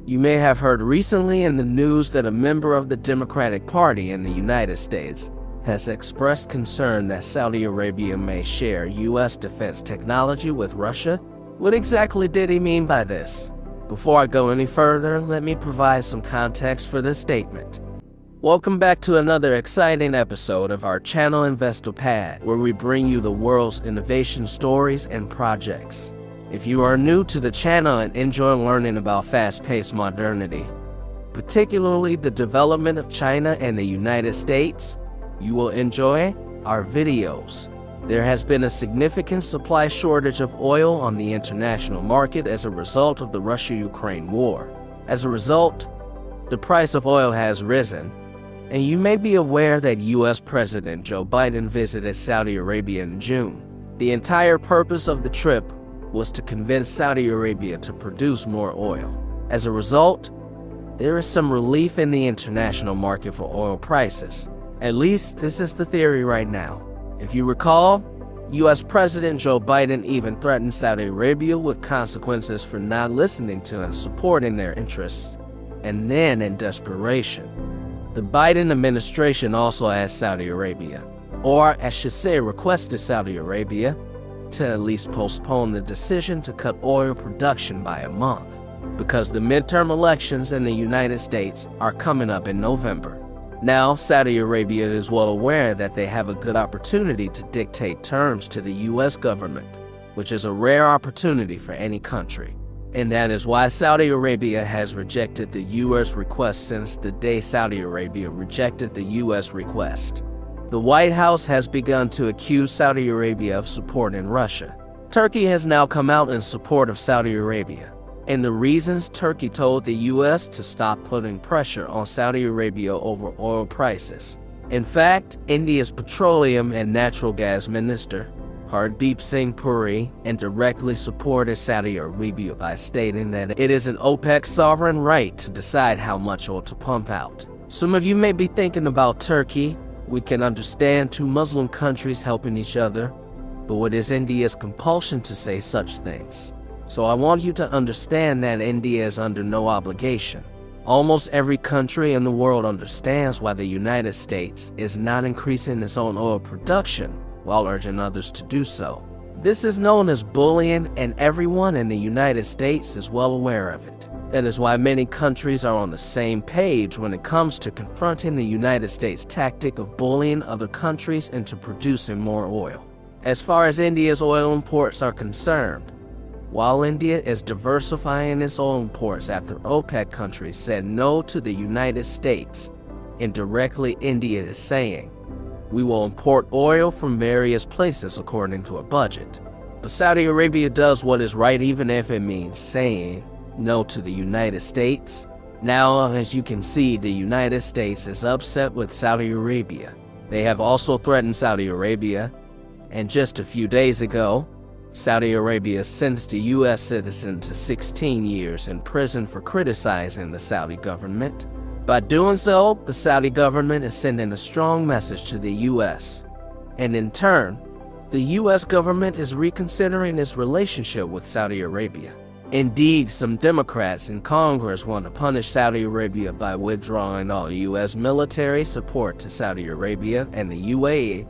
You may have heard recently in the news that a member of the Democratic Party in the United States has expressed concern that Saudi Arabia may share U.S. defense technology with Russia. What exactly did he mean by this? Before I go any further, let me provide some context for this statement. Welcome back to another exciting episode of our channel InvestoPad, where we bring you the world's innovation stories and projects. If you are new to the channel and enjoy learning about fast-paced modernity, particularly the development of China and the United States, you will enjoy our videos. There has been a significant supply shortage of oil on the international market as a result of the Russia-Ukraine war. As a result, the price of oil has risen, and you may be aware that U.S. President Joe Biden visited Saudi Arabia in June. The entire purpose of the trip was to convince Saudi Arabia to produce more oil. As a result, there is some relief in the international market for oil prices. At least, this is the theory right now. If you recall, U.S. President Joe Biden even threatened Saudi Arabia with consequences for not listening to and supporting their interests. And then, in desperation, the Biden administration also asked Saudi Arabia, or I should say requested Saudi Arabia, to at least postpone the decision to cut oil production by a month, because the midterm elections in the United States are coming up in November. Now, Saudi Arabia is well aware that they have a good opportunity to dictate terms to the U.S. government, which is a rare opportunity for any country. And that is why Saudi Arabia has rejected the U.S. request since the day Saudi Arabia rejected the U.S. request. The White House has begun to accuse Saudi Arabia of supporting Russia. Turkey has now come out in support of Saudi Arabia, and the reasons Turkey told the U.S. to stop putting pressure on Saudi Arabia over oil prices. In fact, India's Petroleum and Natural Gas Minister, Hardeep Singh Puri, indirectly supported Saudi Arabia by stating that it is an OPEC sovereign right to decide how much oil to pump out. Some of you may be thinking about Turkey. We can understand two Muslim countries helping each other, but what is India's compulsion to say such things? So I want you to understand that India is under no obligation. Almost every country in the world understands why the United States is not increasing its own oil production while urging others to do so. This is known as bullying, and everyone in the United States is well aware of it. That is why many countries are on the same page when it comes to confronting the United States' tactic of bullying other countries into producing more oil. As far as India's oil imports are concerned, while India is diversifying its oil imports after OPEC countries said no to the United States, indirectly India is saying, we will import oil from various places according to a budget. But Saudi Arabia does what is right even if it means saying no to the United States. Now, as you can see, the United States is upset with Saudi Arabia. They have also threatened Saudi Arabia, and just a few days ago, Saudi Arabia sentenced a U.S. citizen to 16 years in prison for criticizing the Saudi government. By doing so, the Saudi government is sending a strong message to the U.S. And in turn, the U.S. government is reconsidering its relationship with Saudi Arabia. Indeed, some Democrats in Congress want to punish Saudi Arabia by withdrawing all U.S. military support to Saudi Arabia and the UAE,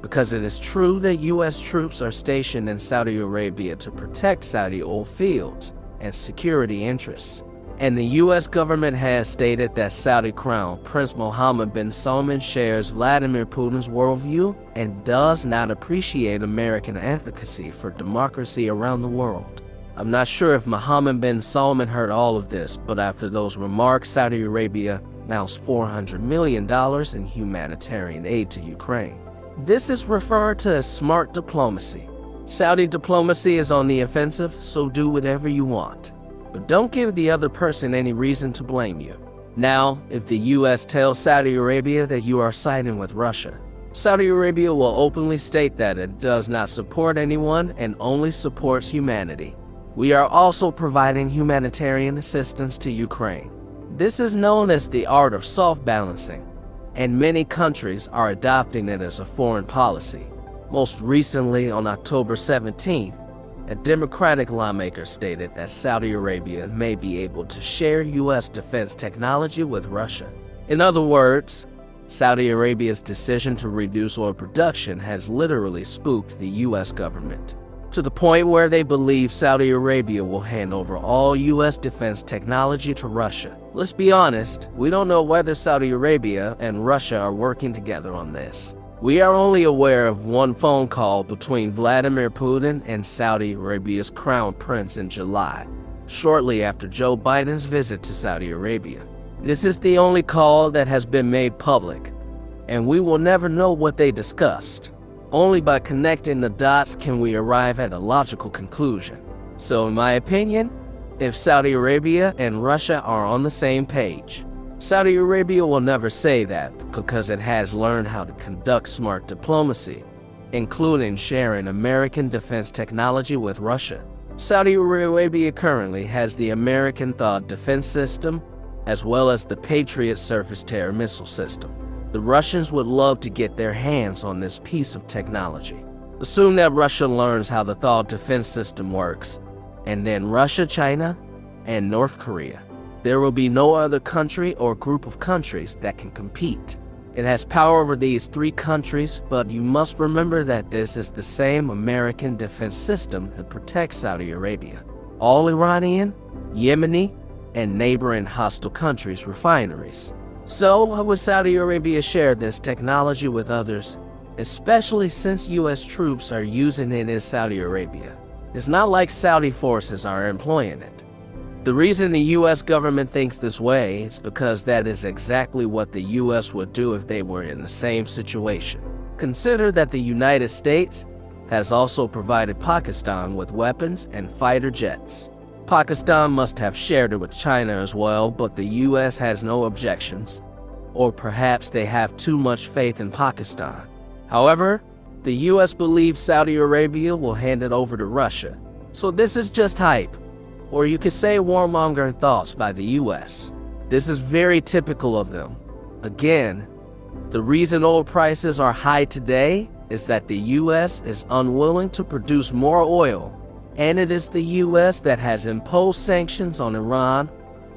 because it is true that U.S. troops are stationed in Saudi Arabia to protect Saudi oil fields and security interests. And the U.S. government has stated that Saudi Crown Prince Mohammed bin Salman shares Vladimir Putin's worldview and does not appreciate American advocacy for democracy around the world. I'm not sure if Mohammed bin Salman heard all of this, but after those remarks, Saudi Arabia announced $400 million in humanitarian aid to Ukraine. This is referred to as smart diplomacy. Saudi diplomacy is on the offensive, so do whatever you want. But don't give the other person any reason to blame you. Now, if the U.S. tells Saudi Arabia that you are siding with Russia, Saudi Arabia will openly state that it does not support anyone and only supports humanity. We are also providing humanitarian assistance to Ukraine. This is known as the art of soft balancing, and many countries are adopting it as a foreign policy. Most recently, on October 17th, a Democratic lawmaker stated that Saudi Arabia may be able to share U.S. defense technology with Russia. In other words, Saudi Arabia's decision to reduce oil production has literally spooked the U.S. government, to the point where they believe Saudi Arabia will hand over all U.S. defense technology to Russia. Let's be honest, we don't know whether Saudi Arabia and Russia are working together on this. We are only aware of one phone call between Vladimir Putin and Saudi Arabia's Crown Prince in July, shortly after Joe Biden's visit to Saudi Arabia. This is the only call that has been made public, and we will never know what they discussed. Only by connecting the dots can we arrive at a logical conclusion. So in my opinion, if Saudi Arabia and Russia are on the same page, Saudi Arabia will never say that because it has learned how to conduct smart diplomacy, including sharing American defense technology with Russia. Saudi Arabia currently has the American THAAD defense system, as well as the Patriot surface-to-air missile system. The Russians would love to get their hands on this piece of technology. Assume that Russia learns how the THAAD defense system works, and then Russia, China, and North Korea. There will be no other country or group of countries that can compete. It has power over these three countries, but you must remember that this is the same American defense system that protects Saudi Arabia, all Iranian, Yemeni, and neighboring hostile countries' refineries. So why would Saudi Arabia share this technology with others, especially since U.S. troops are using it in Saudi Arabia? It's not like Saudi forces are employing it. The reason the U.S. government thinks this way is because that is exactly what the U.S. would do if they were in the same situation. Consider that the United States has also provided Pakistan with weapons and fighter jets. Pakistan must have shared it with China as well, but the U.S. has no objections. Or perhaps they have too much faith in Pakistan. However, the U.S. believes Saudi Arabia will hand it over to Russia. So this is just hype. Or you could say warmongering thoughts by the U.S. This is very typical of them. Again, the reason oil prices are high today is that the U.S. is unwilling to produce more oil, and it is the U.S. that has imposed sanctions on Iran,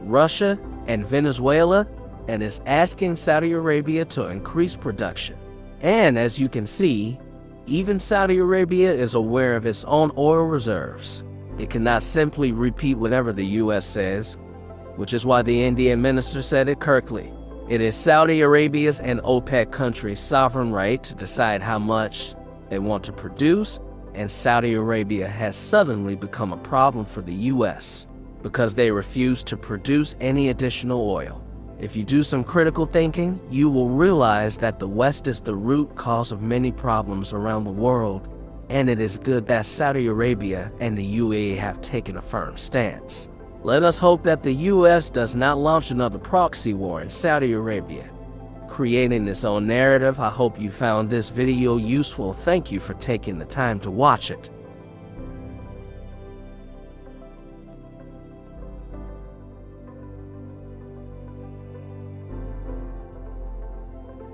Russia, and Venezuela, and is asking Saudi Arabia to increase production. And as you can see, even Saudi Arabia is aware of its own oil reserves. It cannot simply repeat whatever the U.S. says, which is why the Indian minister said it correctly. It is Saudi Arabia's and OPEC countries' sovereign right to decide how much they want to produce, and Saudi Arabia has suddenly become a problem for the U.S. because they refuse to produce any additional oil. If you do some critical thinking, you will realize that the West is the root cause of many problems around the world, and it is good that Saudi Arabia and the UAE have taken a firm stance. Let us hope that the U.S. does not launch another proxy war in Saudi Arabia, creating its own narrative. I hope you found this video useful. Thank you for taking the time to watch it.